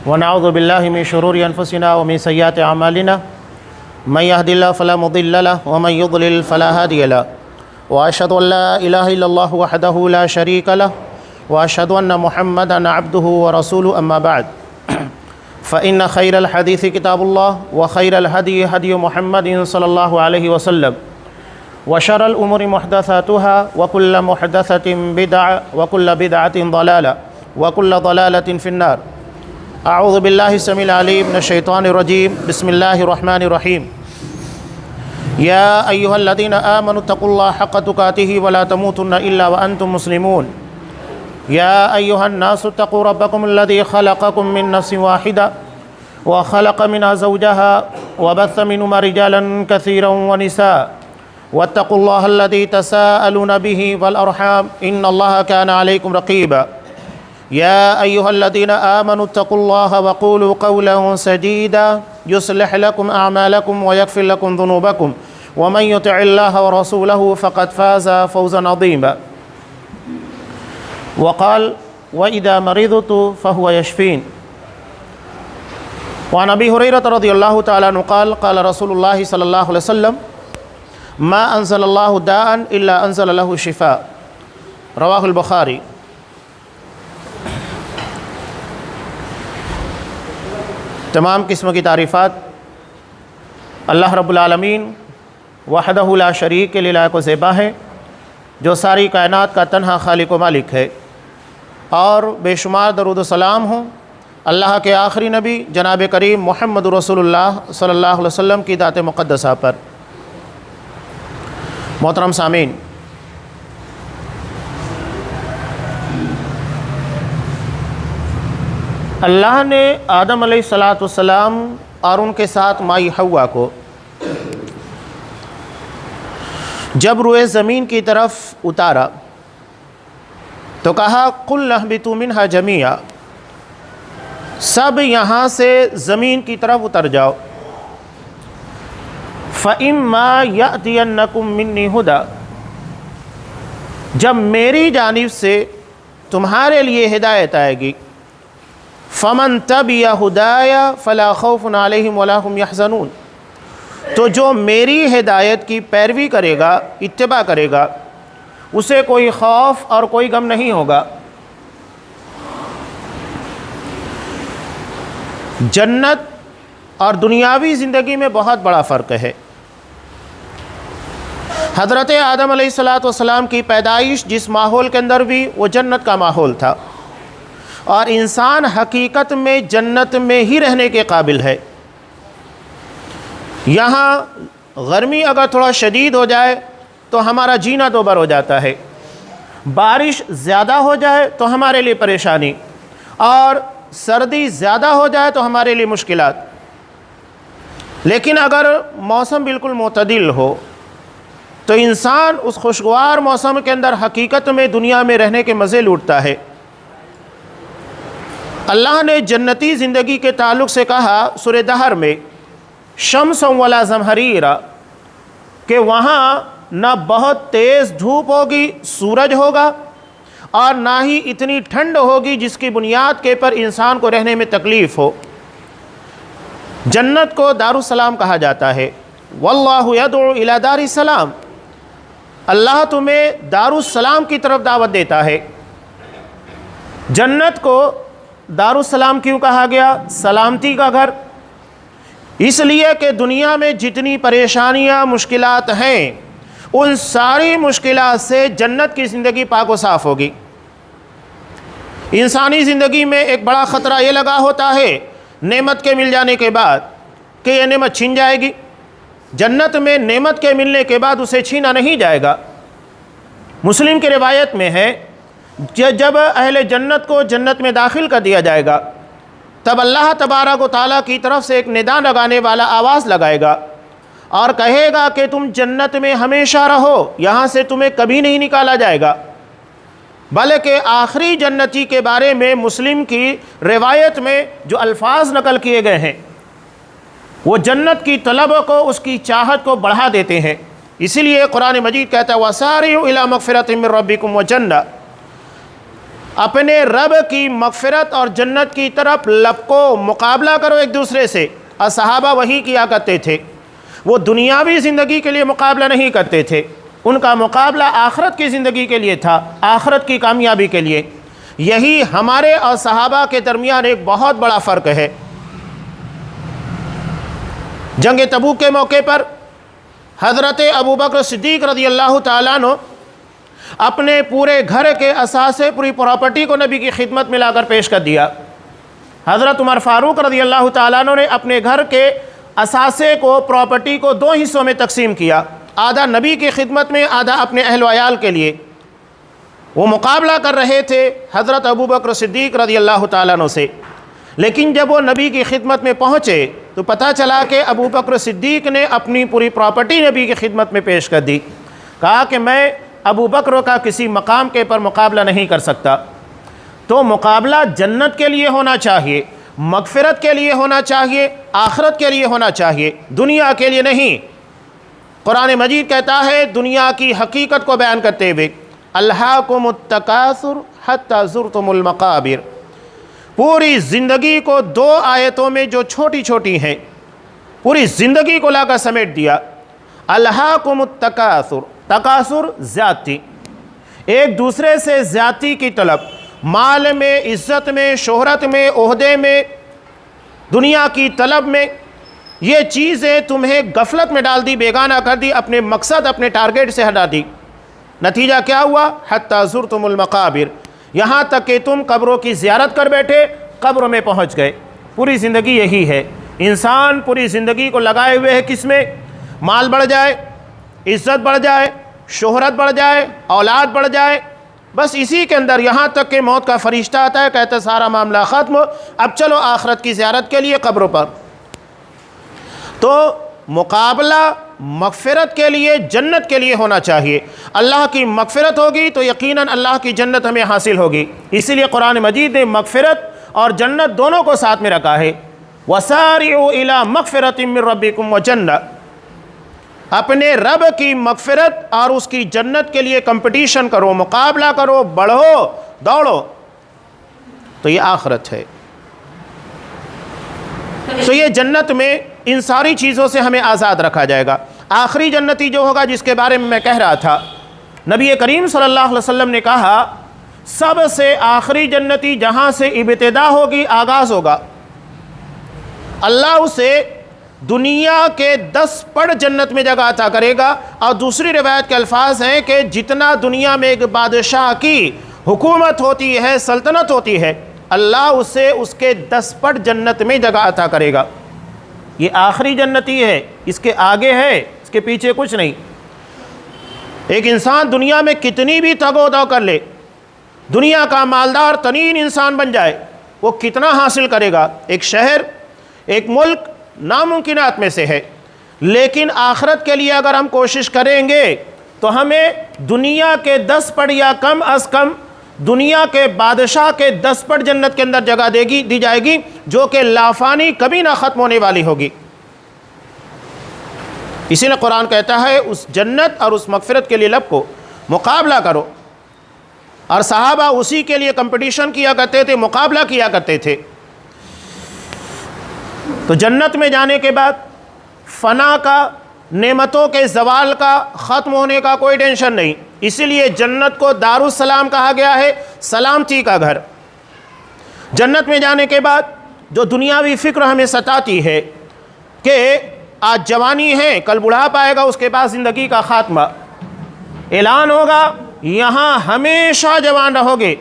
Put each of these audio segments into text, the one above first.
ونعوذ باللہ من شرور انفسنا ومن سیئات اعمالنا من يهد الله فلا مضل له ومن يضلل فلا هادي له واشهد ان لا اله الا الله وحده لا شريك له واشهد ان محمدا عبده ورسوله اما بعد فان خير الحديث كتاب الله وخير الهدي هدي محمد صلى الله عليه وسلم وشر الامور محدثاتها وكل محدثة بدعة وكل بدعة ضلالة وكل ضلالة في النار. اعوذ باللہ السمیع العلیم من الشیطان الرجیم. بسم اللہ الرحمن الرحیم. یا ایہا الذین آمنوا اتقوا اللہ حق تقاته ولا تموتن الا وانتم مسلمون. یا ایہا الناس اتقوا ربکم الذی خلقکم من نفس واحدہ وخلق منها زوجها وبث منهما رجالا كثيرا ونساء واتقوا الله الذي تساءلون به والأرحام إن الله كان عليكم رقيبا. يا أيها الذين آمنوا اتقوا الله وقولوا قولا سديدا يصلح لكم أعمالكم ويغفر لكم ذنوبكم ومن يطع الله ورسوله فقد فاز فوزا عظيما. وقال وإذا مرضت فهو يشفين. وعن أبي هريرة رضي الله تعالى عنه قال قال رسول الله صلى الله عليه وسلم ما انزل اللہ داء الا انزل له شفاء. رواہ البخاری. تمام قسم کی تعریفات اللہ رب العالمین وحدہ لا شریک کے لیے لائق و زیبا ہے، جو ساری کائنات کا تنہا خالق و مالک ہے، اور بے شمار درود و سلام ہوں اللہ کے آخری نبی جناب کریم محمد رسول اللہ صلی اللہ علیہ وسلم کی ذات مقدسہ پر. محترم سامعین، اللہ نے آدم علیہ السلام اور ان کے ساتھ مائی حوا کو جب روئے زمین کی طرف اتارا تو کہا قُلْ اهْبِطُوا مِنْهَا جَمِيعًا، سب یہاں سے زمین کی طرف اتر جاؤ. فَإِمَّا يَأْتِيَنَّكُم مِّنِّي هُدًى، جب میری جانب سے تمہارے لیے ہدایت آئے گی. فَمَن تَبِعَ هُدَايَ فَلَا خَوْفٌ عَلَيْهِمْ وَلَا هُمْ يَحْزَنُونَ، تو جو میری ہدایت کی پیروی کرے گا، اتباع کرے گا، اسے کوئی خوف اور کوئی غم نہیں ہوگا. جنت اور دنیاوی زندگی میں بہت بڑا فرق ہے. حضرت آدم علیہ السلام کی پیدائش جس ماحول کے اندر بھی وہ جنت کا ماحول تھا، اور انسان حقیقت میں جنت میں ہی رہنے کے قابل ہے. یہاں گرمی اگر تھوڑا شدید ہو جائے تو ہمارا جینا دوبر ہو جاتا ہے، بارش زیادہ ہو جائے تو ہمارے لیے پریشانی، اور سردی زیادہ ہو جائے تو ہمارے لیے مشکلات. لیکن اگر موسم بالکل معتدل ہو تو انسان اس خوشگوار موسم کے اندر حقیقت میں دنیا میں رہنے کے مزے لوٹتا ہے. اللہ نے جنتی زندگی کے تعلق سے کہا سورہ دہر میں شمس ولا زمہریرا، کہ وہاں نہ بہت تیز دھوپ ہوگی، سورج ہوگا، اور نہ ہی اتنی ٹھنڈ ہوگی جس کی بنیاد کے پر انسان کو رہنے میں تکلیف ہو. جنت کو دارالسلام کہا جاتا ہے. واللہ یدعو الی دار السلام، اللہ تمہیں دارالسلام کی طرف دعوت دیتا ہے. جنت کو دارالسلام کیوں کہا گیا؟ سلامتی کا گھر. اس لیے کہ دنیا میں جتنی پریشانیاں مشکلات ہیں ان ساری مشکلات سے جنت کی زندگی پاک و صاف ہوگی. انسانی زندگی میں ایک بڑا خطرہ یہ لگا ہوتا ہے نعمت کے مل جانے کے بعد کہ یہ نعمت چھن جائے گی. جنت میں نعمت کے ملنے کے بعد اسے چھینا نہیں جائے گا. مسلم کی روایت میں ہے جب اہل جنت کو جنت میں داخل کر دیا جائے گا تب اللہ تبارک و تعالیٰ کی طرف سے ایک ندا لگانے والا آواز لگائے گا اور کہے گا کہ تم جنت میں ہمیشہ رہو، یہاں سے تمہیں کبھی نہیں نکالا جائے گا. بلکہ آخری جنتی کے بارے میں مسلم کی روایت میں جو الفاظ نقل کیے گئے ہیں وہ جنت کی طلب کو، اس کی چاہت کو بڑھا دیتے ہیں. اسی لیے قرآن مجید کہتا ہے وَسَارِعُوا إِلَىٰ مَغْفِرَةٍ مِّن رَّبِّكُمْ وَجَنَّةٍ، اپنے رب کی مغفرت اور جنت کی طرف لپکو، مقابلہ کرو ایک دوسرے سے۔ اور صحابہ وہی کیا کرتے تھے، وہ دنیاوی زندگی کے لیے مقابلہ نہیں کرتے تھے، ان کا مقابلہ آخرت کی زندگی کے لیے تھا، آخرت کی کامیابی کے لیے۔ یہی ہمارے اور صحابہ کے درمیان ایک بہت بڑا فرق ہے۔ جنگ تبوک کے موقع پر حضرت ابوبکر صدیق رضی اللہ تعالیٰ عنہ اپنے پورے گھر کے اثاثے، پوری پراپرٹی کو نبی کی خدمت میں لا کر پیش کر دیا۔ حضرت عمر فاروق رضی اللہ تعالیٰ عنہ نے اپنے گھر کے اثاثے کو، پراپرٹی کو 2 حصوں میں تقسیم کیا، آدھا نبی کی خدمت میں، آدھا اپنے اہل و عیال کے لیے۔ وہ مقابلہ کر رہے تھے حضرت ابوبکر صدیق رضی اللہ تعالیٰ عنہ سے، لیکن جب وہ نبی کی خدمت میں پہنچے تو پتہ چلا کہ ابوبکر صدیق نے اپنی پوری پراپرٹی نبی کی خدمت میں پیش کر دی۔ کہا کہ میں ابوبکر کا کسی مقام کے پر مقابلہ نہیں کر سکتا۔ تو مقابلہ جنت کے لیے ہونا چاہیے، مغفرت کے لیے ہونا چاہیے، آخرت کے لیے ہونا چاہیے، دنیا کے لیے نہیں۔ قرآن مجید کہتا ہے دنیا کی حقیقت کو بیان کرتے ہوئے، الہاکم التکاثر حتی زرتم المقابر۔ پوری زندگی کو 2 آیتوں میں جو چھوٹی چھوٹی ہیں، پوری زندگی کو لا کر سمیٹ دیا۔ الہاکم التکاثر، تکاثر زیادتی، ایک دوسرے سے زیادتی کی طلب، مال میں، عزت میں، شہرت میں، عہدے میں، دنیا کی طلب میں۔ یہ چیزیں تمہیں غفلت میں ڈال دی، بیگانہ کر دی، اپنے مقصد، اپنے ٹارگیٹ سے ہٹا دی۔ نتیجہ کیا ہوا؟ حتی زرتم المقابر، یہاں تک کہ تم قبروں کی زیارت کر بیٹھے، قبروں میں پہنچ گئے۔ پوری زندگی یہی ہے، انسان پوری زندگی کو لگائے ہوئے ہے کس میں؟ مال بڑھ جائے، عزت بڑھ جائے، شہرت بڑھ جائے، اولاد بڑھ جائے، بس اسی کے اندر، یہاں تک کہ موت کا فرشتہ آتا ہے، کہتا ہے سارا معاملہ ختم، اب چلو آخرت کی زیارت کے لیے قبروں پر۔ تو مقابلہ مغفرت کے لیے، جنت کے لیے ہونا چاہیے۔ اللہ کی مغفرت ہوگی تو یقیناً اللہ کی جنت ہمیں حاصل ہوگی۔ اسی لیے قرآن مجید نے مغفرت اور جنت دونوں کو ساتھ میں رکھا ہے۔ وَسَارِعُوا إِلَىٰ مَغْفِرَةٍ مِّن رَبِّكُمْ وَجَنَّةٍ، اپنے رب کی مغفرت اور اس کی جنت کے لیے کمپٹیشن کرو، مقابلہ کرو، بڑھو، دوڑو۔ تو یہ آخرت ہے۔ تو یہ جنت میں ان ساری چیزوں سے ہمیں آزاد رکھا جائے گا۔ آخری جنتی جو ہوگا، جس کے بارے میں کہہ رہا تھا، نبی کریم صلی اللہ علیہ وسلم نے کہا سب سے آخری جنتی جہاں سے ابتدا ہوگی، آغاز ہوگا، اللہ اسے دنیا کے 10 پڑ جنت میں جگہ عطا کرے گا۔ اور دوسری روایت کے الفاظ ہیں کہ جتنا دنیا میں ایک بادشاہ کی حکومت ہوتی ہے، سلطنت ہوتی ہے، اللہ اسے اس کے 10 پڑ جنت میں جگہ عطا کرے گا۔ یہ آخری جنتی ہے، اس کے آگے ہے، اس کے پیچھے کچھ نہیں۔ ایک انسان دنیا میں کتنی بھی تگ و دو کر لے، دنیا کا مالدار ترین انسان بن جائے، وہ کتنا حاصل کرے گا؟ ایک شہر، ایک ملک ناممکنات میں سے ہے۔ لیکن آخرت کے لیے اگر ہم کوشش کریں گے تو ہمیں دنیا کے 10 پڑ یا کم از کم دنیا کے بادشاہ کے 10 پڑ جنت کے اندر جگہ دی جائے گی، جو کہ لافانی کبھی نہ ختم ہونے والی ہوگی۔ اسی لیے قرآن کہتا ہے اس جنت اور اس مغفرت کے لیے لب کو مقابلہ کرو۔ اور صحابہ اسی کے لیے کمپٹیشن کیا کرتے تھے، مقابلہ کیا کرتے تھے۔ تو جنت میں جانے کے بعد فنا کا، نعمتوں کے زوال کا، ختم ہونے کا کوئی ٹینشن نہیں۔ اسی لیے جنت کو دارالسلام کہا گیا ہے، سلامتی کا گھر۔ جنت میں جانے کے بعد جو دنیاوی فکر ہمیں ستاتی ہے کہ آج جوانی ہے، کل بڑھاپا آئے گا، اس کے بعد زندگی کا خاتمہ، اعلان ہوگا یہاں ہمیشہ جوان رہو گے۔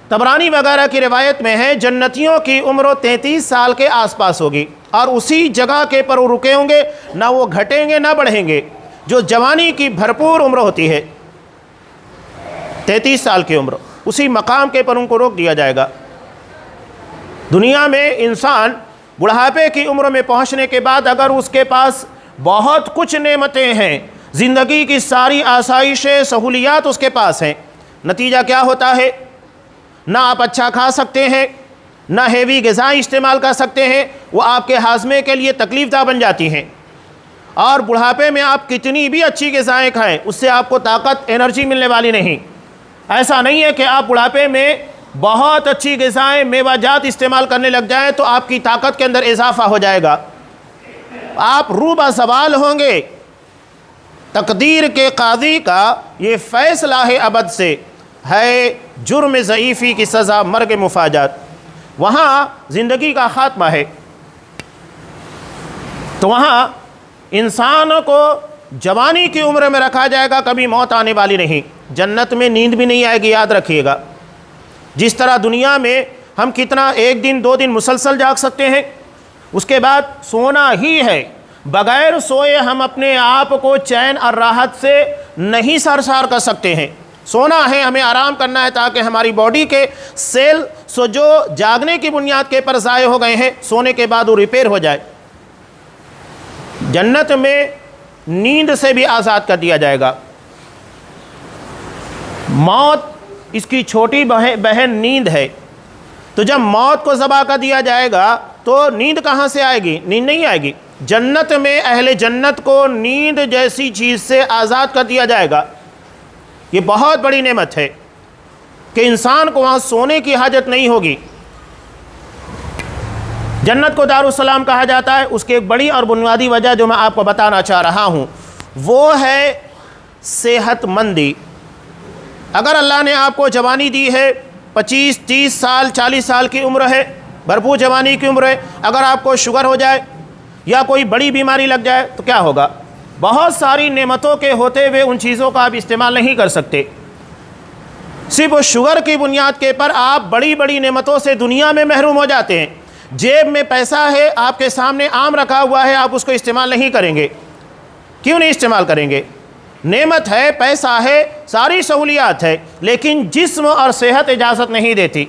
طبرانی وغیرہ کی روایت میں ہے جنتیوں کی عمر 33 سال کے آس پاس ہوگی، اور اسی جگہ کے پر وہ رکے ہوں گے، نہ وہ گھٹیں گے نہ بڑھیں گے۔ جو جوانی کی بھرپور عمر ہوتی ہے 33 سال کی عمر، اسی مقام کے پر ان کو روک دیا جائے گا۔ دنیا میں انسان بڑھاپے کی عمر میں پہنچنے کے بعد اگر اس کے پاس بہت کچھ نعمتیں ہیں، زندگی کی ساری آسائشیں، سہولیات اس کے پاس ہیں، نتیجہ کیا ہوتا ہے؟ نہ آپ اچھا کھا سکتے ہیں، نہ ہیوی غذائیں استعمال کر سکتے ہیں، وہ آپ کے ہاضمے کے لیے تکلیف دہ بن جاتی ہیں۔ اور بڑھاپے میں آپ کتنی بھی اچھی غذائیں کھائیں، اس سے آپ کو طاقت، انرجی ملنے والی نہیں۔ ایسا نہیں ہے کہ آپ بڑھاپے میں بہت اچھی غذائیں میوہ جات استعمال کرنے لگ جائیں تو آپ کی طاقت کے اندر اضافہ ہو جائے گا، آپ روبہ زوال ہوں گے۔ تقدیر کے قاضی کا یہ فیصلہ ہے ابد سے، ہے جرم ضعیفی کی سزا مرگ مفاجات، وہاں زندگی کا خاتمہ ہے۔ تو وہاں انسان کو جوانی کی عمر میں رکھا جائے گا، کبھی موت آنے والی نہیں۔ جنت میں نیند بھی نہیں آئے گی، یاد رکھیے گا۔ جس طرح دنیا میں ہم کتنا 1 دن 2 دن مسلسل جاگ سکتے ہیں، اس کے بعد سونا ہی ہے، بغیر سوئے ہم اپنے آپ کو چین اور راحت سے نہیں سرشار کر سکتے ہیں۔ سونا ہے، ہمیں آرام کرنا ہے تاکہ ہماری باڈی کے سیل جو جاگنے کی بنیاد کے پر ضائع ہو گئے ہیں، سونے کے بعد وہ ریپیئر ہو جائے۔ جنت میں نیند سے بھی آزاد کر دیا جائے گا۔ موت اس کی چھوٹی بہن نیند ہے، تو جب موت کو ذبح کر دیا جائے گا تو نیند کہاں سے آئے گی؟ نیند نہیں آئے گی۔ جنت میں اہل جنت کو نیند جیسی چیز سے آزاد کر دیا جائے گا۔ یہ بہت بڑی نعمت ہے کہ انسان کو وہاں سونے کی حاجت نہیں ہوگی۔ جنت کو دارالسلام کہا جاتا ہے، اس کی ایک بڑی اور بنیادی وجہ جو میں آپ کو بتانا چاہ رہا ہوں وہ ہے صحت مندی۔ اگر اللہ نے آپ کو جوانی دی ہے، 25 30 سال 40 سال کی عمر ہے، بھرپور جوانی کی عمر ہے، اگر آپ کو شوگر ہو جائے یا کوئی بڑی بیماری لگ جائے تو کیا ہوگا؟ بہت ساری نعمتوں کے ہوتے ہوئے ان چیزوں کا آپ استعمال نہیں کر سکتے۔ صرف شوگر کی بنیاد کے پر آپ بڑی بڑی نعمتوں سے دنیا میں محروم ہو جاتے ہیں۔ جیب میں پیسہ ہے، آپ کے سامنے آم رکھا ہوا ہے، آپ اس کو استعمال نہیں کریں گے۔ کیوں نہیں استعمال کریں گے؟ نعمت ہے، پیسہ ہے، ساری سہولیات ہے، لیکن جسم اور صحت اجازت نہیں دیتی۔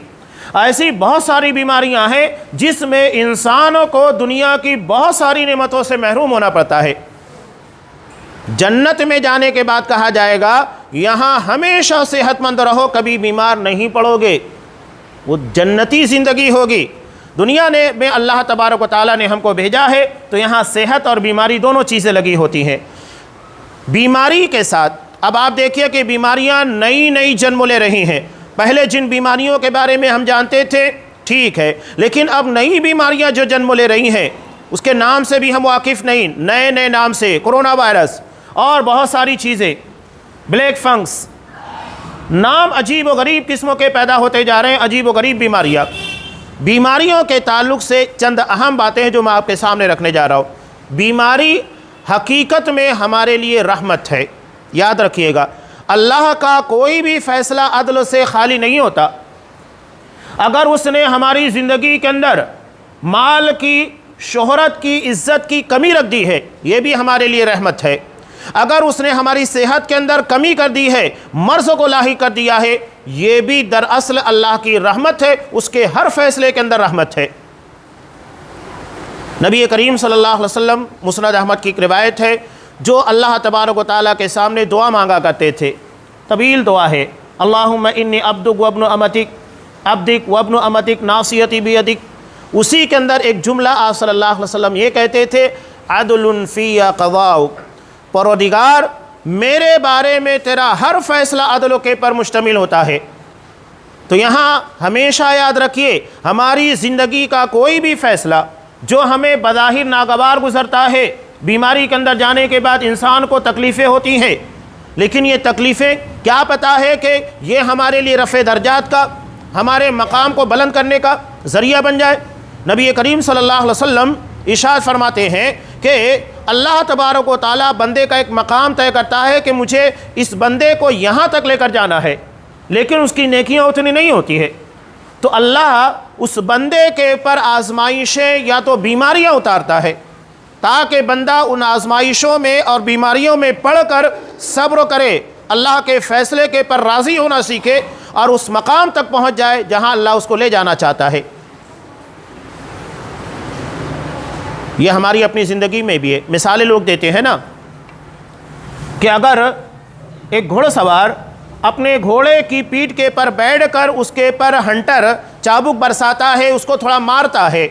ایسی بہت ساری بیماریاں ہیں جس میں انسانوں کو دنیا کی بہت ساری نعمتوں سے محروم ہونا پڑتا ہے۔ جنت میں جانے کے بعد کہا جائے گا یہاں ہمیشہ صحت مند رہو، کبھی بیمار نہیں پڑو گے۔ وہ جنتی زندگی ہوگی۔ دنیا میں اللہ تبارک و تعالیٰ نے ہم کو بھیجا ہے تو یہاں صحت اور بیماری دونوں چیزیں لگی ہوتی ہیں۔ بیماری کے ساتھ اب آپ دیکھیے کہ بیماریاں نئی نئی جنم لے رہی ہیں۔ پہلے جن بیماریوں کے بارے میں ہم جانتے تھے ٹھیک ہے، لیکن اب نئی بیماریاں جو جنم لے رہی ہیں اس کے نام سے بھی ہم واقف نہیں، نئے نئے نام سے، کورونا وائرس اور بہت ساری چیزیں، بلیک فنگس، نام عجیب و غریب قسموں کے پیدا ہوتے جا رہے ہیں، عجیب و غریب بیماریاں۔ بیماریوں کے تعلق سے چند اہم باتیں ہیں جو میں آپ کے سامنے رکھنے جا رہا ہوں۔ بیماری حقیقت میں ہمارے لیے رحمت ہے، یاد رکھیے گا۔ اللہ کا کوئی بھی فیصلہ عدل سے خالی نہیں ہوتا۔ اگر اس نے ہماری زندگی کے اندر مال کی، شہرت کی، عزت کی کمی رکھ دی ہے، یہ بھی ہمارے لیے رحمت ہے۔ اگر اس نے ہماری صحت کے اندر کمی کر دی ہے، مرض کو لاحق کر دیا ہے، یہ بھی دراصل اللہ کی رحمت ہے، اس کے ہر فیصلے کے اندر رحمت ہے۔ نبی کریم صلی اللہ علیہ وسلم، مسند احمد کی ایک روایت ہے، جو اللہ تبارک و تعالیٰ کے سامنے دعا مانگا کرتے تھے، طویل دعا ہے، اللہم انی عبدک وابن امتک، عبدک وابن امتک ناصیتی بیدک۔ اسی کے اندر ایک جملہ آپ صلی اللہ علیہ وسلم یہ کہتے تھے، عدل فی قضاؤک، پروردگار میرے بارے میں تیرا ہر فیصلہ عدل کے پر مشتمل ہوتا ہے۔ تو یہاں ہمیشہ یاد رکھیے، ہماری زندگی کا کوئی بھی فیصلہ جو ہمیں بظاہر ناگوار گزرتا ہے، بیماری کے اندر جانے کے بعد انسان کو تکلیفیں ہوتی ہیں، لیکن یہ تکلیفیں کیا پتہ ہے کہ یہ ہمارے لیے رفع درجات کا، ہمارے مقام کو بلند کرنے کا ذریعہ بن جائے۔ نبی کریم صلی اللہ علیہ وسلم ارشاد فرماتے ہیں کہ اللہ تبارک و تعالیٰ بندے کا ایک مقام طے کرتا ہے کہ مجھے اس بندے کو یہاں تک لے کر جانا ہے، لیکن اس کی نیکیاں اتنی نہیں ہوتی ہے، تو اللہ اس بندے کے پر آزمائشیں یا تو بیماریاں اتارتا ہے تاکہ بندہ ان آزمائشوں میں اور بیماریوں میں پڑھ کر صبر کرے، اللہ کے فیصلے کے پر راضی ہونا سیکھے اور اس مقام تک پہنچ جائے جہاں اللہ اس کو لے جانا چاہتا ہے۔ یہ ہماری اپنی زندگی میں بھی ہے۔ مثالیں لوگ دیتے ہیں نا کہ اگر ایک گھوڑ سوار اپنے گھوڑے کی پیٹھ کے پر بیٹھ کر اس کے پر ہنٹر چابک برساتا ہے، اس کو تھوڑا مارتا ہے،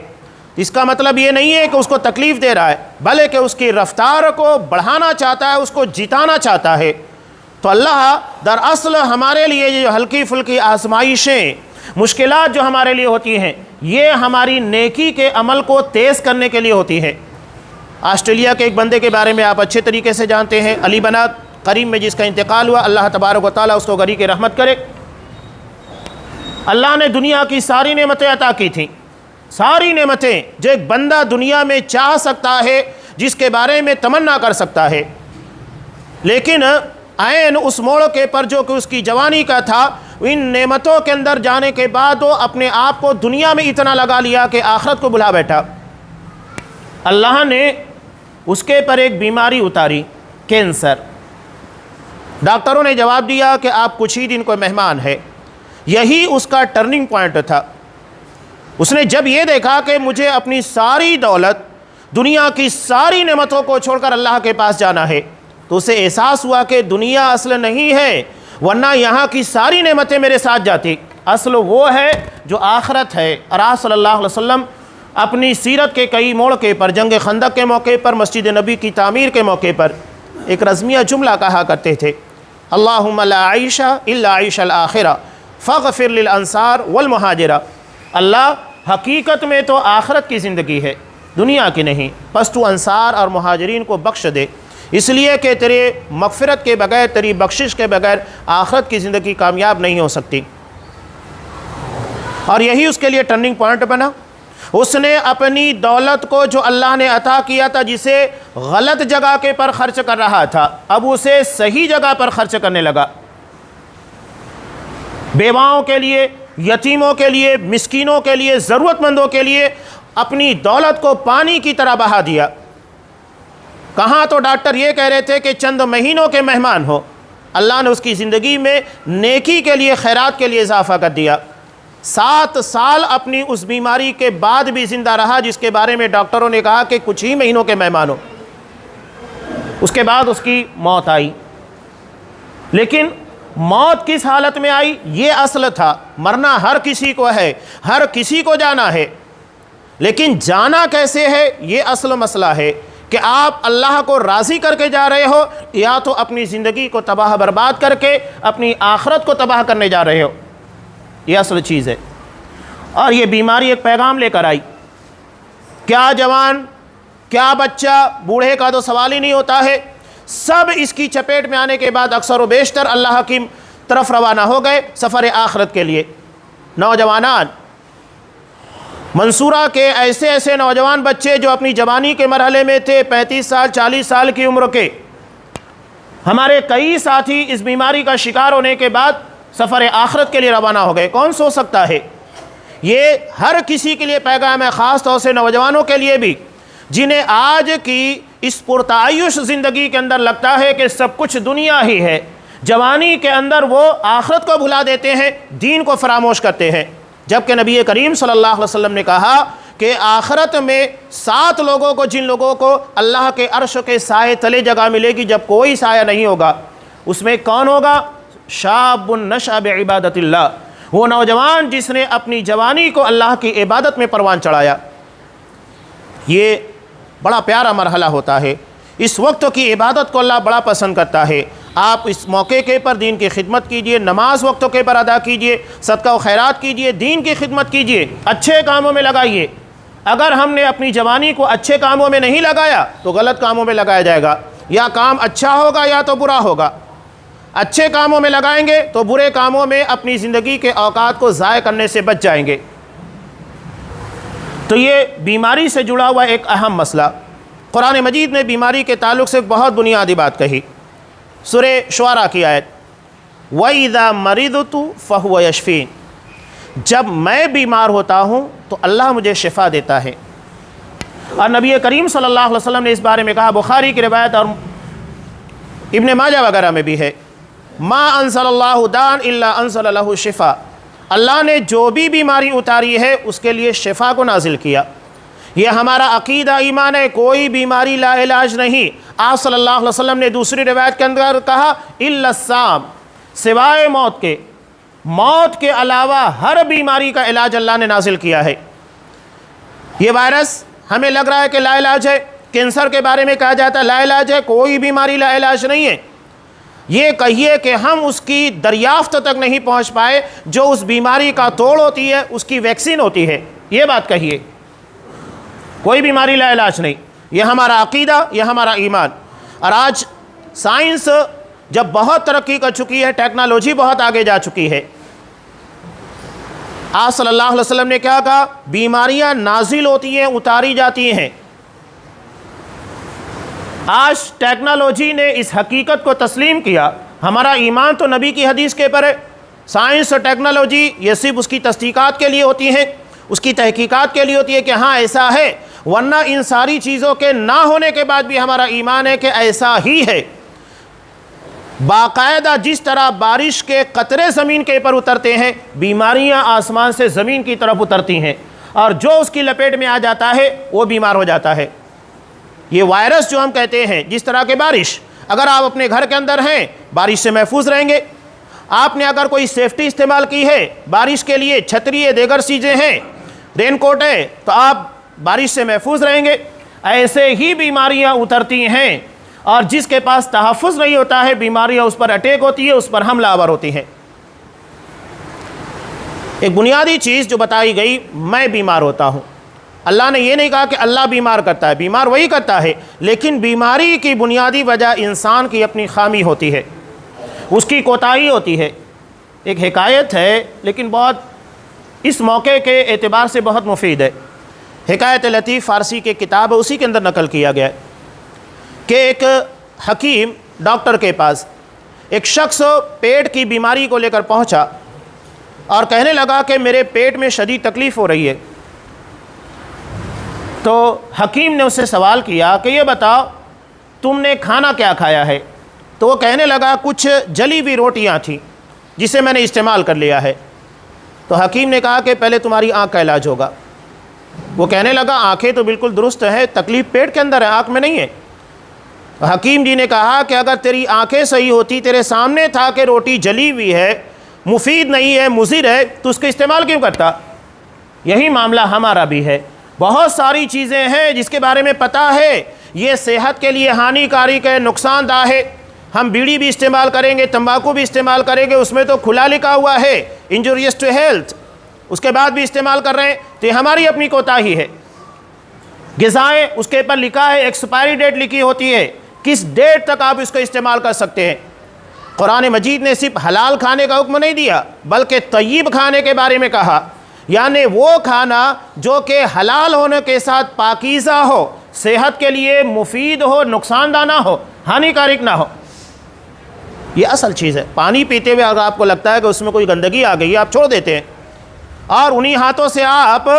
اس کا مطلب یہ نہیں ہے کہ اس کو تکلیف دے رہا ہے، بلکہ اس کی رفتار کو بڑھانا چاہتا ہے، اس کو جتانا چاہتا ہے۔ تو اللہ دراصل ہمارے لیے یہ ہلکی پھلکی آزمائشیں مشکلات جو ہمارے لیے ہوتی ہیں یہ ہماری نیکی کے عمل کو تیز کرنے کے لیے ہوتی ہے۔ آسٹریلیا کے ایک بندے کے بارے میں آپ اچھے طریقے سے جانتے ہیں، علی بنات، قریب میں جس کا انتقال ہوا، اللہ تبارک و تعالیٰ اس کو غری کی رحمت کرے۔ اللہ نے دنیا کی ساری نعمتیں عطا کی تھیں، ساری نعمتیں جو ایک بندہ دنیا میں چاہ سکتا ہے، جس کے بارے میں تمنا کر سکتا ہے، لیکن عین اس موقع پر جو کہ اس کی جوانی کا تھا، ان نعمتوں کے اندر جانے کے بعد وہ اپنے آپ کو دنیا میں اتنا لگا لیا کہ آخرت کو بھلا بیٹھا۔ اللہ نے اس کے پر ایک بیماری اتاری، کینسر۔ ڈاکٹروں نے جواب دیا کہ آپ کچھ ہی دن کو مہمان ہے۔ یہی اس کا ٹرننگ پوائنٹ تھا۔ اس نے جب یہ دیکھا کہ مجھے اپنی ساری دولت، دنیا کی ساری نعمتوں کو چھوڑ کر اللہ کے پاس جانا ہے، تو اسے احساس ہوا کہ دنیا اصل نہیں ہے، ورنہ یہاں کی ساری نعمتیں میرے ساتھ جاتی۔ اصل وہ ہے جو آخرت ہے۔ اور آپ صلی اللہ علیہ وسلم اپنی سیرت کے کئی موقع پر، جنگ خندق کے موقع پر، مسجد نبی کی تعمیر کے موقع پر ایک رزمیہ جملہ کہا کرتے تھے، اللہم لا عیش الا عیش الآخرہ فاغفر للانصار والمہاجرہ۔ اللہ، حقیقت میں تو آخرت کی زندگی ہے، دنیا کی نہیں، پس تو انصار اور مہاجرین کو بخش دے، اس لیے کہ تیرے مغفرت کے بغیر، تیری بخشش کے بغیر آخرت کی زندگی کامیاب نہیں ہو سکتی۔ اور یہی اس کے لیے ٹرننگ پوائنٹ بنا۔ اس نے اپنی دولت کو جو اللہ نے عطا کیا تھا، جسے غلط جگہ کے پر خرچ کر رہا تھا، اب اسے صحیح جگہ پر خرچ کرنے لگا۔ بیواؤں کے لیے، یتیموں کے لیے، مسکینوں کے لیے، ضرورت مندوں کے لیے اپنی دولت کو پانی کی طرح بہا دیا۔ کہاں تو ڈاکٹر یہ کہہ رہے تھے کہ چند مہینوں کے مہمان ہو، اللہ نے اس کی زندگی میں نیکی کے لیے، خیرات کے لیے اضافہ کر دیا۔ 7 سال اپنی اس بیماری کے بعد بھی زندہ رہا، جس کے بارے میں ڈاکٹروں نے کہا کہ کچھ ہی مہینوں کے مہمان ہو۔ اس کے بعد اس کی موت آئی۔ لیکن موت کس حالت میں آئی؟ یہ اصل تھا۔ مرنا ہر کسی کو ہے، ہر کسی کو جانا ہے، لیکن جانا کیسے ہے یہ اصل مسئلہ ہے کہ آپ اللہ کو راضی کر کے جا رہے ہو، یا تو اپنی زندگی کو تباہ برباد کر کے اپنی آخرت کو تباہ کرنے جا رہے ہو۔ یہ اصل چیز ہے۔ اور یہ بیماری ایک پیغام لے کر آئی۔ کیا جوان، کیا بچہ، بوڑھے کا تو سوال ہی نہیں ہوتا ہے، سب اس کی چپیٹ میں آنے کے بعد اکثر و بیشتر اللہ کی طرف روانہ ہو گئے سفر آخرت کے لیے۔ نوجوانان، منصورہ کے ایسے ایسے نوجوان بچے جو اپنی جوانی کے مرحلے میں تھے، 35 سال 40 سال کی عمر کے، ہمارے کئی ساتھی اس بیماری کا شکار ہونے کے بعد سفر آخرت کے لیے روانہ ہو گئے۔ کون سو سکتا ہے؟ یہ ہر کسی کے لیے پیغام ہے، خاص طور سے نوجوانوں کے لیے بھی، جنہیں آج کی اس پرتعیش زندگی کے اندر لگتا ہے کہ سب کچھ دنیا ہی ہے۔ جوانی کے اندر وہ آخرت کو بھلا دیتے ہیں، دین کو فراموش کرتے ہیں، جبکہ نبی کریم صلی اللہ علیہ وسلم نے کہا کہ آخرت میں 7 لوگوں کو، جن لوگوں کو اللہ کے عرش کے سائے تلے جگہ ملے گی جب کوئی سایہ نہیں ہوگا، اس میں کون ہوگا؟ شاب نشأ بعبادت اللہ، وہ نوجوان جس نے اپنی جوانی کو اللہ کی عبادت میں پروان چڑھایا۔ یہ بڑا پیارا مرحلہ ہوتا ہے۔ اس وقت کی عبادت کو اللہ بڑا پسند کرتا ہے۔ آپ اس موقع کے پر دین کی خدمت کیجئے، نماز وقتوں کے پر ادا کیجئے، صدقہ و خیرات کیجئے، دین کی خدمت کیجئے، اچھے کاموں میں لگائیے۔ اگر ہم نے اپنی جوانی کو اچھے کاموں میں نہیں لگایا تو غلط کاموں میں لگایا جائے گا، یا کام اچھا ہوگا یا تو برا ہوگا۔ اچھے کاموں میں لگائیں گے تو برے کاموں میں اپنی زندگی کے اوقات کو ضائع کرنے سے بچ جائیں گے۔ تو یہ بیماری سے جڑا ہوا ایک اہم مسئلہ۔ قرآن مجید نے بیماری کے تعلق سے ایک بہت بنیادی بات کہی۔ سورہ شعراء کی آیت، وَإِذَا مَرِضْتُ فَهُوَ يَشْفِينِ، جب میں بیمار ہوتا ہوں تو اللہ مجھے شفا دیتا ہے۔ اور نبی کریم صلی اللہ علیہ وسلم نے اس بارے میں کہا، بخاری کی روایت اور ابن ماجہ وغیرہ میں بھی ہے، ما انزل اللہ دان الا انزل لہ شفا، اللہ نے جو بھی بیماری اتاری ہے اس کے لیے شفا کو نازل کیا۔ یہ ہمارا عقیدہ ایمان ہے، کوئی بیماری لا علاج نہیں۔ آپ صلی اللہ علیہ وسلم نے دوسری روایت کے اندر کہا، الا السام، سوائے موت کے، موت کے علاوہ ہر بیماری کا علاج اللہ نے نازل کیا ہے۔ یہ وائرس ہمیں لگ رہا ہے کہ لا علاج ہے، کینسر کے بارے میں کہا جاتا ہے لا علاج ہے، کوئی بیماری لا علاج نہیں ہے۔ یہ کہیے کہ ہم اس کی دریافت تک نہیں پہنچ پائے جو اس بیماری کا توڑ ہوتی ہے، اس کی ویکسین ہوتی ہے، یہ بات کہیے۔ کوئی بیماری لا علاج نہیں، یہ ہمارا عقیدہ، یہ ہمارا ایمان۔ اور آج سائنس جب بہت ترقی کر چکی ہے، ٹیکنالوجی بہت آگے جا چکی ہے، آپ صلی اللہ علیہ وسلم نے کیا کہا؟ بیماریاں نازل ہوتی ہیں، اتاری جاتی ہیں۔ آج ٹیکنالوجی نے اس حقیقت کو تسلیم کیا، ہمارا ایمان تو نبی کی حدیث کے پر ہے۔ سائنس اور ٹیکنالوجی یہ صرف اس کی تصدیقات کے لیے ہوتی ہیں، اس کی تحقیقات کے لیے ہوتی ہے کہ ہاں ایسا ہے، ورنہ ان ساری چیزوں کے نہ ہونے کے بعد بھی ہمارا ایمان ہے کہ ایسا ہی ہے۔ باقاعدہ جس طرح بارش کے قطرے زمین کے اوپر اترتے ہیں، بیماریاں آسمان سے زمین کی طرف اترتی ہیں، اور جو اس کی لپیٹ میں آ جاتا ہے وہ بیمار ہو جاتا ہے۔ یہ وائرس جو ہم کہتے ہیں، جس طرح کے بارش، اگر آپ اپنے گھر کے اندر ہیں بارش سے محفوظ رہیں گے۔ آپ نے اگر کوئی سیفٹی استعمال کی ہے بارش کے لیے، چھتری ہے، دیگر چیزیں ہیں، رین کوٹ ہے، تو آپ بارش سے محفوظ رہیں گے۔ ایسے ہی بیماریاں اترتی ہیں، اور جس کے پاس تحفظ نہیں ہوتا ہے، بیماریاں اس پر اٹیک ہوتی ہے، اس پر حملہ آور ہوتی ہیں۔ ایک بنیادی چیز جو بتائی گئی، میں بیمار ہوتا ہوں۔ اللہ نے یہ نہیں کہا کہ اللہ بیمار کرتا ہے، بیمار وہی کرتا ہے، لیکن بیماری کی بنیادی وجہ انسان کی اپنی خامی ہوتی ہے، اس کی کوتاہی ہوتی ہے۔ ایک حکایت ہے، لیکن بہت اس موقع کے اعتبار سے بہت مفید ہے۔ حکایت لطیف فارسی کے کتاب ہے، اسی کے اندر نقل کیا گیا ہے کہ ایک حکیم ڈاکٹر کے پاس ایک شخص پیٹ کی بیماری کو لے کر پہنچا اور کہنے لگا کہ میرے پیٹ میں شدید تکلیف ہو رہی ہے۔ تو حکیم نے اس سے سوال کیا کہ یہ بتاؤ تم نے کھانا کیا کھایا ہے؟ تو وہ کہنے لگا کچھ جلی ہوئی روٹیاں تھیں جسے میں نے استعمال کر لیا ہے۔ تو حکیم نے کہا کہ پہلے تمہاری آنکھ کا علاج ہوگا۔ وہ کہنے لگا آنکھیں تو بالکل درست ہے، تکلیف پیٹ کے اندر ہے، آنکھ میں نہیں ہے۔ حکیم جی نے کہا کہ اگر تیری آنکھیں صحیح ہوتی، تیرے سامنے تھا کہ روٹی جلی ہوئی ہے، مفید نہیں ہے، مضر ہے، تو اس کا استعمال کیوں کرتا؟ یہی معاملہ ہمارا بھی ہے۔ بہت ساری چیزیں ہیں جس کے بارے میں پتہ ہے یہ صحت کے لیے ہانی کارک ہے، نقصان دہ ہے، ہم بیڑی بھی استعمال کریں گے، تمباکو بھی استعمال کریں گے، اس میں تو کھلا لکھا ہوا ہے انجوریس ٹو ہیلتھ، اس کے بعد بھی استعمال کر رہے ہیں، تو یہ ہماری اپنی کوتاہی ہے۔ غذائیں اس کے اوپر لکھا ہے، ایکسپائری ڈیٹ لکھی ہوتی ہے، کس ڈیٹ تک آپ اس کو استعمال کر سکتے ہیں۔ قرآن مجید نے صرف حلال کھانے کا حکم نہیں دیا، بلکہ طیب کھانے کے بارے میں کہا، یعنی وہ کھانا جو کہ حلال ہونے کے ساتھ پاکیزہ ہو، صحت کے لیے مفید ہو، نقصان دہ نہ ہو، ہانی کارک نہ ہو۔ یہ اصل چیز ہے۔ پانی پیتے ہوئے اگر آپ کو لگتا ہے کہ اس میں کوئی گندگی آ گئی ہے، آپ چھوڑ دیتے ہیں، اور انہی ہاتھوں سے آپ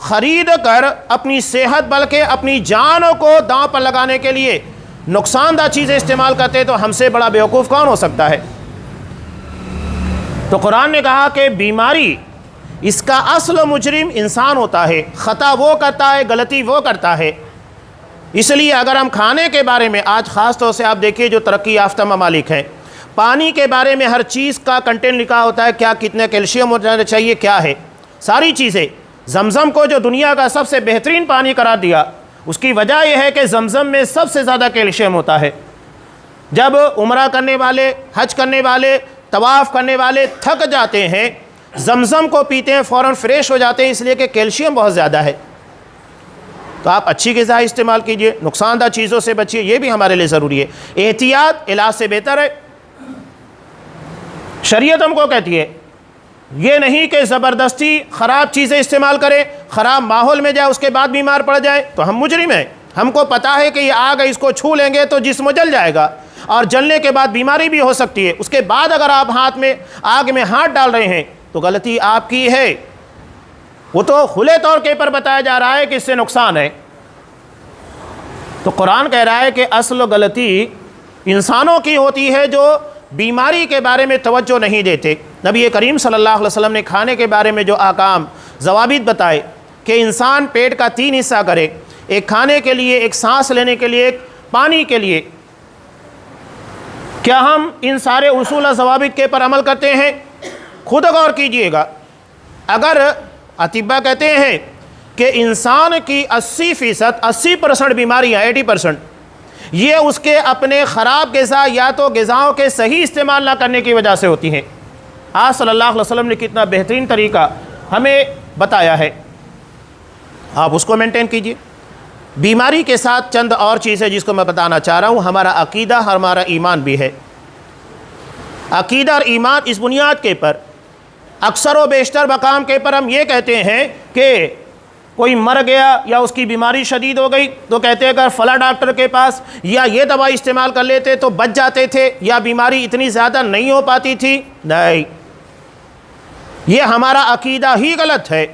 خرید کر اپنی صحت بلکہ اپنی جانوں کو داؤں پر لگانے کے لیے نقصان دہ چیزیں استعمال کرتے ہیں، تو ہم سے بڑا بیوقوف کون ہو سکتا ہے؟ تو قرآن نے کہا کہ بیماری، اس کا اصل مجرم انسان ہوتا ہے، خطا وہ کرتا ہے، غلطی وہ کرتا ہے۔ اس لیے اگر ہم کھانے کے بارے میں، آج خاص طور سے آپ دیکھیے جو ترقی یافتہ ممالک ہیں، پانی کے بارے میں ہر چیز کا کنٹینٹ لکھا ہوتا ہے، کیا کتنے کیلشیم ہونا چاہیے، کیا ہے، ساری چیزیں۔ زمزم کو جو دنیا کا سب سے بہترین پانی قرار دیا، اس کی وجہ یہ ہے کہ زمزم میں سب سے زیادہ کیلشیم ہوتا ہے۔ جب عمرہ کرنے والے، حج کرنے والے، طواف کرنے والے تھک جاتے ہیں، زمزم کو پیتے ہیں، فوراً فریش ہو جاتے ہیں، اس لیے کہ کیلشیم بہت زیادہ ہے۔ تو آپ اچھی غذا استعمال کیجئے، نقصان دہ چیزوں سے بچیے، یہ بھی ہمارے لیے ضروری ہے۔ احتیاط علاج سے بہتر ہے۔ شریعت ہم کو کہتی ہے یہ نہیں کہ زبردستی خراب چیزیں استعمال کریں، خراب ماحول میں جائے، اس کے بعد بیمار پڑ جائے تو ہم مجرم ہیں۔ ہم کو پتہ ہے کہ یہ آگ ہے، اس کو چھو لیں گے تو جسم جل جائے گا، اور جلنے کے بعد بیماری بھی ہو سکتی ہے۔ اس کے بعد اگر آپ آگ میں ہاتھ ڈال رہے ہیں تو غلطی آپ کی ہے۔ وہ تو کھلے طور کے پر بتایا جا رہا ہے کہ اس سے نقصان ہے۔ تو قرآن کہہ رہا ہے کہ اصل غلطی انسانوں کی ہوتی ہے جو بیماری کے بارے میں توجہ نہیں دیتے۔ نبی کریم صلی اللہ علیہ وسلم نے کھانے کے بارے میں جو احکام، ضوابط بتائے کہ انسان پیٹ کا 3 حصہ کرے، ایک کھانے کے لیے، ایک سانس لینے کے لیے، ایک پانی کے لیے۔ کیا ہم ان سارے اصول و ضوابط کے پر عمل کرتے ہیں؟ خود غور کیجئے گا۔ اگر اطباء کہتے ہیں کہ انسان کی 80% بیماریاں، 80%، یہ اس کے اپنے خراب غذا یا تو غذاؤں کے صحیح استعمال نہ کرنے کی وجہ سے ہوتی ہیں۔ آپ صلی اللہ علیہ وسلم نے کتنا بہترین طریقہ ہمیں بتایا ہے، آپ اس کو مینٹین کیجئے۔ بیماری کے ساتھ چند اور چیزیں جس کو میں بتانا چاہ رہا ہوں، ہمارا عقیدہ، ہمارا ایمان بھی ہے۔ عقیدہ اور ایمان اس بنیاد کے پر اکثر و بیشتر مقام کے پر ہم یہ کہتے ہیں کہ کوئی مر گیا یا اس کی بیماری شدید ہو گئی تو کہتے ہیں اگر فلاں ڈاکٹر کے پاس یا یہ دوائی استعمال کر لیتے تو بچ جاتے تھے یا بیماری اتنی زیادہ نہیں ہو پاتی تھی۔ نہیں، یہ ہمارا عقیدہ ہی غلط ہے،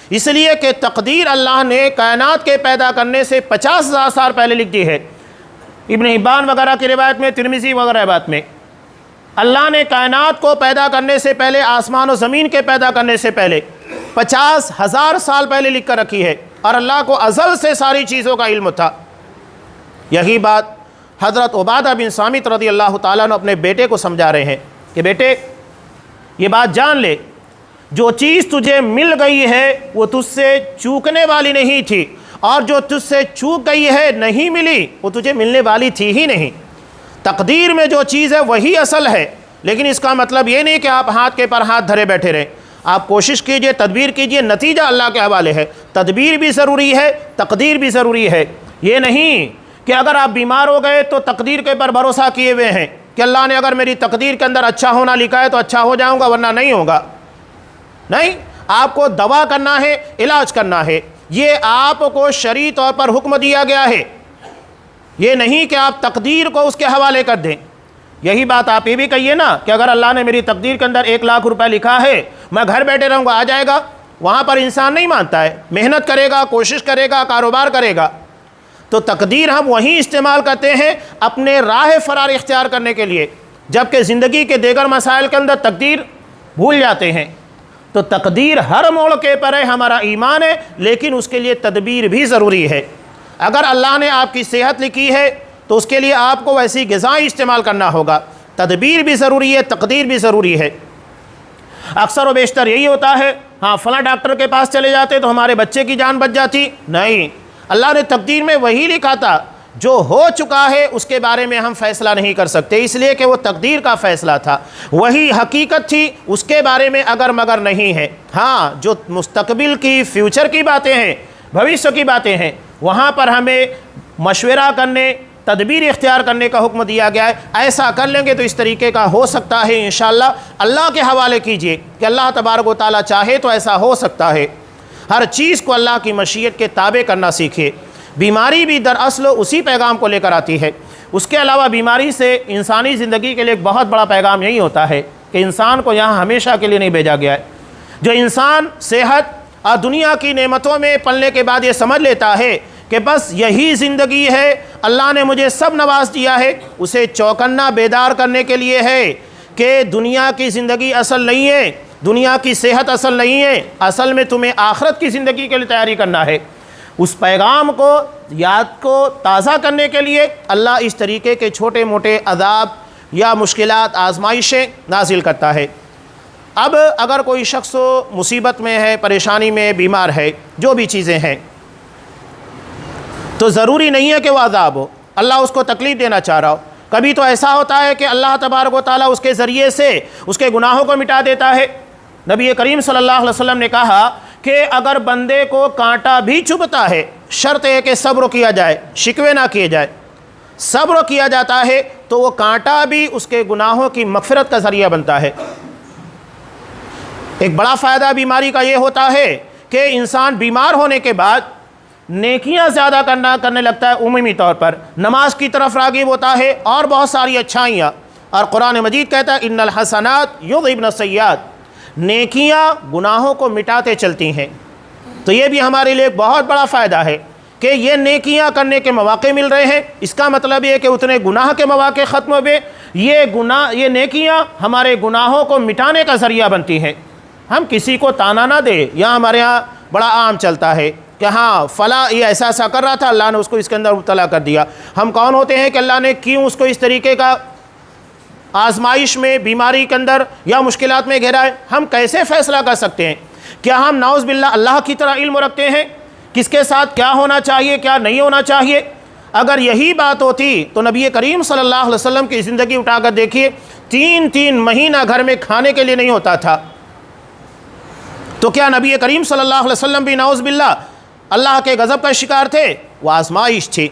اس لیے کہ تقدیر اللہ نے کائنات کے پیدا کرنے سے 50,000 سال پہلے لکھ دی ہے۔ ابن حبان وغیرہ کی روایت میں، ترمذی وغیرہ روایت میں، اللہ نے کائنات کو پیدا کرنے سے پہلے، آسمان و زمین کے پیدا کرنے سے پہلے 50,000 سال پہلے لکھ کر رکھی ہے، اور اللہ کو ازل سے ساری چیزوں کا علم تھا۔ یہی بات حضرت عبادہ بن صامت رضی اللہ تعالیٰ عنہ اپنے بیٹے کو سمجھا رہے ہیں کہ بیٹے یہ بات جان لے، جو چیز تجھے مل گئی ہے وہ تجھ سے چوکنے والی نہیں تھی، اور جو تجھ سے چوک گئی ہے نہیں ملی وہ تجھے ملنے والی تھی ہی نہیں۔ تقدیر میں جو چیز ہے وہی اصل ہے، لیکن اس کا مطلب یہ نہیں کہ آپ ہاتھ کے پر ہاتھ دھرے بیٹھے رہیں۔ آپ کوشش کیجئے، تدبیر کیجئے، نتیجہ اللہ کے حوالے ہے۔ تدبیر بھی ضروری ہے، تقدیر بھی ضروری ہے۔ یہ نہیں کہ اگر آپ بیمار ہو گئے تو تقدیر کے پر بھروسہ کیے ہوئے ہیں کہ اللہ نے اگر میری تقدیر کے اندر اچھا ہونا لکھا ہے تو اچھا ہو جاؤں گا ورنہ نہیں ہوگا۔ نہیں، آپ کو دوا کرنا ہے، علاج کرنا ہے، یہ آپ کو شرعی طور پر حکم دیا گیا ہے۔ یہ نہیں کہ آپ تقدیر کو اس کے حوالے کر دیں۔ یہی بات آپ یہ بھی کہیے نا کہ اگر اللہ نے میری تقدیر کے اندر 1,00,000 روپے لکھا ہے، میں گھر بیٹھے رہوں گا، آ جائے گا۔ وہاں پر انسان نہیں مانتا ہے، محنت کرے گا، کوشش کرے گا، کاروبار کرے گا۔ تو تقدیر ہم وہیں استعمال کرتے ہیں اپنے راہ فرار اختیار کرنے کے لیے، جبکہ زندگی کے دیگر مسائل کے اندر تقدیر بھول جاتے ہیں۔ تو تقدیر ہر موقع پر ہے، ہمارا ایمان ہے، لیکن اس کے لیے تدبیر بھی ضروری ہے۔ اگر اللہ نے آپ کی صحت لکھی ہے تو اس کے لیے آپ کو ویسی غذائیں استعمال کرنا ہوگا۔ تدبیر بھی ضروری ہے، تقدیر بھی ضروری ہے۔ اکثر و بیشتر یہی ہوتا ہے، ہاں فلاں ڈاکٹر کے پاس چلے جاتے تو ہمارے بچے کی جان بچ جاتی۔ نہیں، اللہ نے تقدیر میں وہی لکھا تھا، جو ہو چکا ہے اس کے بارے میں ہم فیصلہ نہیں کر سکتے، اس لیے کہ وہ تقدیر کا فیصلہ تھا، وہی حقیقت تھی، اس کے بارے میں اگر مگر نہیں ہے۔ ہاں جو مستقبل کی، فیوچر کی باتیں ہیں، بھوشیہ کی باتیں ہیں، وہاں پر ہمیں مشورہ کرنے، تدبیر اختیار کرنے کا حکم دیا گیا ہے۔ ایسا کر لیں گے تو اس طریقے کا ہو سکتا ہے انشاءاللہ۔ اللہ کے حوالے کیجئے کہ اللہ تبارک و تعالیٰ چاہے تو ایسا ہو سکتا ہے۔ ہر چیز کو اللہ کی مشیت کے تابع کرنا سیکھیے۔ بیماری بھی دراصل اسی پیغام کو لے کر آتی ہے۔ اس کے علاوہ بیماری سے انسانی زندگی کے لیے ایک بہت بڑا پیغام یہی ہوتا ہے کہ انسان کو یہاں ہمیشہ کے لیے نہیں بھیجا گیا ہے۔ جو انسان صحت اور دنیا کی نعمتوں میں پلنے کے بعد یہ سمجھ لیتا ہے کہ بس یہی زندگی ہے، اللہ نے مجھے سب نواز دیا ہے، اسے چوکنا بیدار کرنے کے لیے ہے کہ دنیا کی زندگی اصل نہیں ہے، دنیا کی صحت اصل نہیں ہے، اصل میں تمہیں آخرت کی زندگی کے لیے تیاری کرنا ہے۔ اس پیغام کو، یاد کو تازہ کرنے کے لیے اللہ اس طریقے کے چھوٹے موٹے عذاب یا مشکلات، آزمائشیں نازل کرتا ہے۔ اب اگر کوئی شخص مصیبت میں ہے، پریشانی میں، بیمار ہے، جو بھی چیزیں ہیں، تو ضروری نہیں ہے کہ وہ عذاب ہو، اللہ اس کو تکلیف دینا چاہ رہا ہو۔ کبھی تو ایسا ہوتا ہے کہ اللہ تبارک و تعالیٰ اس کے ذریعے سے اس کے گناہوں کو مٹا دیتا ہے۔ نبی کریم صلی اللہ علیہ وسلم نے کہا کہ اگر بندے کو کانٹا بھی چبھتا ہے، شرط ہے کہ صبر کیا جائے، شکوے نہ کیے جائے۔ صبر کیا جاتا ہے تو وہ کانٹا بھی اس کے گناہوں کی مغفرت کا ذریعہ بنتا ہے۔ ایک بڑا فائدہ بیماری کا یہ ہوتا ہے کہ انسان بیمار ہونے کے بعد نیکیاں زیادہ کرنے لگتا ہے، عمومی طور پر نماز کی طرف راغب ہوتا ہے اور بہت ساری اچھائیاں۔ اور قرآن مجید کہتا ہے ان الحسنات یذھبن السیئات، نیکیاں گناہوں کو مٹاتے چلتی ہیں۔ تو یہ بھی ہمارے لیے ایک بہت بڑا فائدہ ہے کہ یہ نیکیاں کرنے کے مواقع مل رہے ہیں۔ اس کا مطلب یہ کہ اتنے گناہ کے مواقع ختم ہوئے، یہ نیکیاں ہمارے گناہوں کو مٹانے کا ذریعہ بنتی ہیں۔ ہم کسی کو تانا نہ دے، یہاں ہمارے ہاں بڑا عام چلتا ہے کہ ہاں فلاں یہ ایسا کر رہا تھا، اللہ نے اس کو اس کے اندر مبتلا کر دیا۔ ہم کون ہوتے ہیں کہ اللہ نے کیوں اس کو اس طریقے کا آزمائش میں، بیماری کے اندر یا مشکلات میں گھیرا ہے؟ ہم کیسے فیصلہ کر سکتے ہیں؟ کیا ہم نعوذ باللہ اللہ کی طرح علم رکھتے ہیں کس کے ساتھ کیا ہونا چاہیے، کیا نہیں ہونا چاہیے؟ اگر یہی بات ہوتی تو نبی کریم صلی اللہ علیہ وسلم کی زندگی اٹھا کر دیکھیے، 3 مہینہ گھر میں کھانے کے لیے نہیں ہوتا تھا۔ تو کیا نبی کریم صلی اللہ علیہ وسلم بھی نعوذ باللہ اللہ کے غضب کا شکار تھے؟ وہ آزمائش تھی۔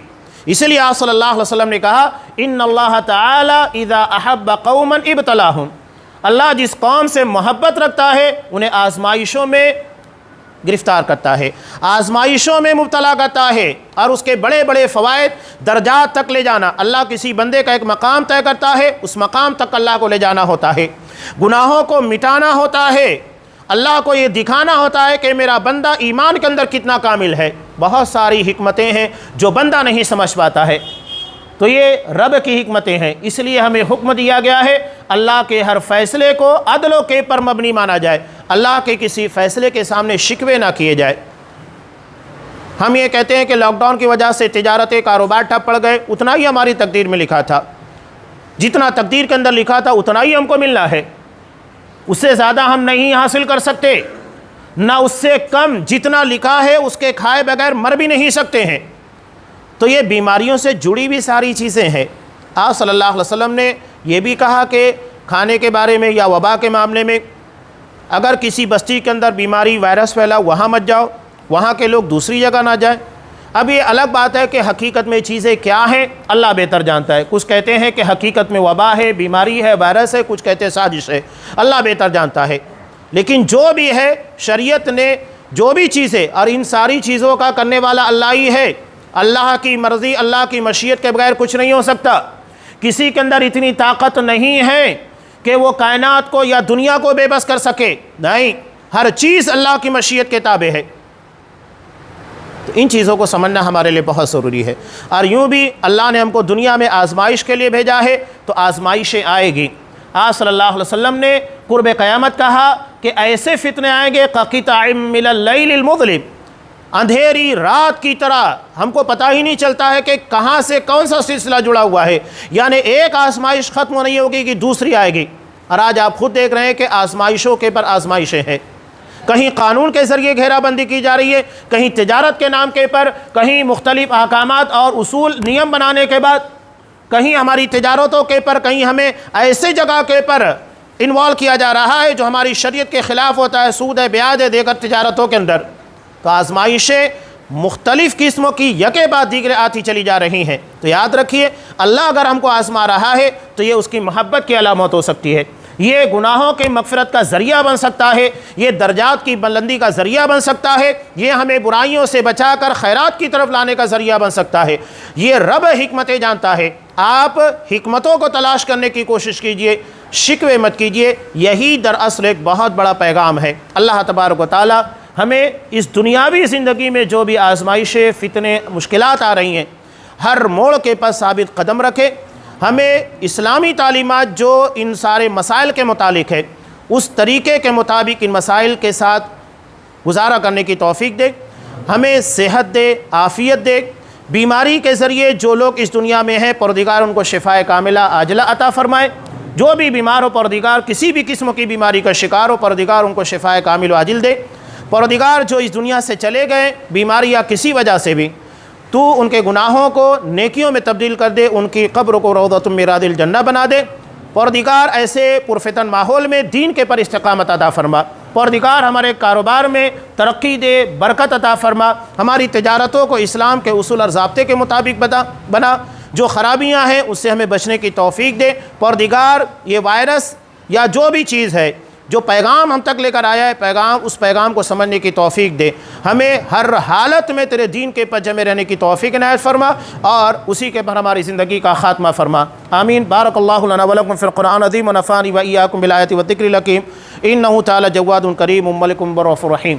اسی لیے آپ صلی اللہ علیہ وسلم نے کہا ان اللہ تعالی اذا احب قوما ابتلاہم، اللہ جس قوم سے محبت رکھتا ہے انہیں آزمائشوں میں گرفتار کرتا ہے، آزمائشوں میں مبتلا کرتا ہے، اور اس کے بڑے بڑے فوائد درجات تک لے جانا۔ اللہ کسی بندے کا ایک مقام طے کرتا ہے، اس مقام تک اللہ کو لے جانا ہوتا ہے، گناہوں کو مٹانا ہوتا ہے، اللہ کو یہ دکھانا ہوتا ہے کہ میرا بندہ ایمان کے اندر کتنا کامل ہے۔ بہت ساری حکمتیں ہیں جو بندہ نہیں سمجھ پاتا ہے، تو یہ رب کی حکمتیں ہیں۔ اس لیے ہمیں حکم دیا گیا ہے اللہ کے ہر فیصلے کو عدل و کے پر مبنی مانا جائے، اللہ کے کسی فیصلے کے سامنے شکوے نہ کیے جائے۔ ہم یہ کہتے ہیں کہ لاک ڈاؤن کی وجہ سے تجارتیں، کاروبار ٹھپ پڑ گئے، اتنا ہی ہماری تقدیر میں لکھا تھا، جتنا تقدیر کے اندر لکھا تھا اتنا ہی ہم کو ملنا ہے، اس سے زیادہ ہم نہیں حاصل کر سکتے، نہ اس سے کم، جتنا لکھا ہے اس کے کھائے بغیر مر بھی نہیں سکتے ہیں۔ تو یہ بیماریوں سے جڑی بھی ساری چیزیں ہیں۔ آپ صلی اللہ علیہ وسلم نے یہ بھی کہا کہ کھانے کے بارے میں یا وبا کے معاملے میں، اگر کسی بستی کے اندر بیماری، وائرس پھیلا، وہاں مت جاؤ، وہاں کے لوگ دوسری جگہ نہ جائیں۔ اب یہ الگ بات ہے کہ حقیقت میں چیزیں کیا ہیں اللہ بہتر جانتا ہے۔ کچھ کہتے ہیں کہ حقیقت میں وبا ہے، بیماری ہے، وائرس ہے، کچھ کہتے ہیں سازش ہے، اللہ بہتر جانتا ہے۔ لیکن جو بھی ہے، شریعت نے جو بھی چیزیں، اور ان ساری چیزوں کا کرنے والا اللہ ہی ہے۔ اللہ کی مرضی، اللہ کی مشیت کے بغیر کچھ نہیں ہو سکتا۔ کسی کے اندر اتنی طاقت نہیں ہے کہ وہ کائنات کو یا دنیا کو بے بس کر سکے، نہیں، ہر چیز اللہ کی مشیت کے تابع ہے۔ تو ان چیزوں کو سمجھنا ہمارے لیے بہت ضروری ہے۔ اور یوں بھی اللہ نے ہم کو دنیا میں آزمائش کے لیے بھیجا ہے، تو آزمائشیں آئے گی۔ آپ صلی اللہ علیہ وسلم نے قرب قیامت کہا کہ ایسے فتنے آئیں گے قَقِطَعٍ مِّنَ اللَّيْلِ الْمُظْلِمِ، اندھیری رات کی طرح، ہم کو پتہ ہی نہیں چلتا ہے کہ کہاں سے کون سا سلسلہ جڑا ہوا ہے، یعنی ایک آزمائش ختم نہیں ہوگی کہ دوسری آئے گی۔ اور آج آپ خود دیکھ رہے ہیں کہ آزمائشوں کے پر آزمائشیں ہیں، کہیں قانون کے ذریعے گھیرا بندی کی جا رہی ہے، کہیں تجارت کے نام کے پر، کہیں مختلف احکامات اور اصول نیم بنانے کے بعد، کہیں ہماری تجارتوں کے پر، کہیں ہمیں ایسے جگہ کے پر انوالو کیا جا رہا ہے جو ہماری شریعت کے خلاف ہوتا ہے، سود ہے، بیاج ہے، دیگر تجارتوں کے اندر۔ تو آزمائشیں مختلف قسموں کی یکے بعد دیگرے آتی چلی جا رہی ہیں۔ تو یاد رکھیے اللہ اگر ہم کو آزما رہا ہے تو یہ اس کی محبت کی علامت ہو سکتی ہے، یہ گناہوں کے مغفرت کا ذریعہ بن سکتا ہے، یہ درجات کی بلندی کا ذریعہ بن سکتا ہے، یہ ہمیں برائیوں سے بچا کر خیرات کی طرف لانے کا ذریعہ بن سکتا ہے۔ یہ رب حکمتیں جانتا ہے۔ آپ حکمتوں کو تلاش کرنے کی کوشش کیجئے، شکوے مت کیجئے، یہی دراصل ایک بہت بڑا پیغام ہے۔ اللہ تبارک و تعالی ہمیں اس دنیاوی زندگی میں جو بھی آزمائشیں، فتنے، مشکلات آ رہی ہیں، ہر موڑ کے پاس ثابت قدم رکھے، ہمیں اسلامی تعلیمات جو ان سارے مسائل کے متعلق ہے اس طریقے کے مطابق ان مسائل کے ساتھ گزارا کرنے کی توفیق دے، ہمیں صحت دے، عافیت دے، بیماری کے ذریعے جو لوگ اس دنیا میں ہیں پروردگار ان کو شفائے کاملہ عاجلہ عطا فرمائے، جو بھی بیمار ہو پروردگار کسی بھی قسم کی بیماری کا شکار ہو پروردگار ان کو شفائے کامل و عاجل دے، پروردگار جو اس دنیا سے چلے گئے بیماری یا کسی وجہ سے بھی، تو ان کے گناہوں کو نیکیوں میں تبدیل کر دے، ان کی قبر کو روضۃ من ریاض الجنہ بنا دے، پروردگار ایسے پرفتن ماحول میں دین کے پر استقامت عطا فرما، پروردگار ہمارے کاروبار میں ترقی دے، برکت عطا فرما، ہماری تجارتوں کو اسلام کے اصول اور ضابطے کے مطابق بنا، جو خرابیاں ہیں اس سے ہمیں بچنے کی توفیق دے، پروردگار یہ وائرس یا جو بھی چیز ہے جو پیغام ہم تک لے کر آیا ہے اس پیغام کو سمجھنے کی توفیق دے، ہمیں ہر حالت میں تیرے دین کے پر جمے رہنے کی توفیق عنایت فرما اور اسی کے پر ہماری زندگی کا خاتمہ فرما، آمین۔ بارک اللہ لنا ولکم فی القرآن العظیم ونفعنی وإیاکم بالآیات والذکر الحکیم، انہ تعالی جواد کریم ملک رؤوف رحیم۔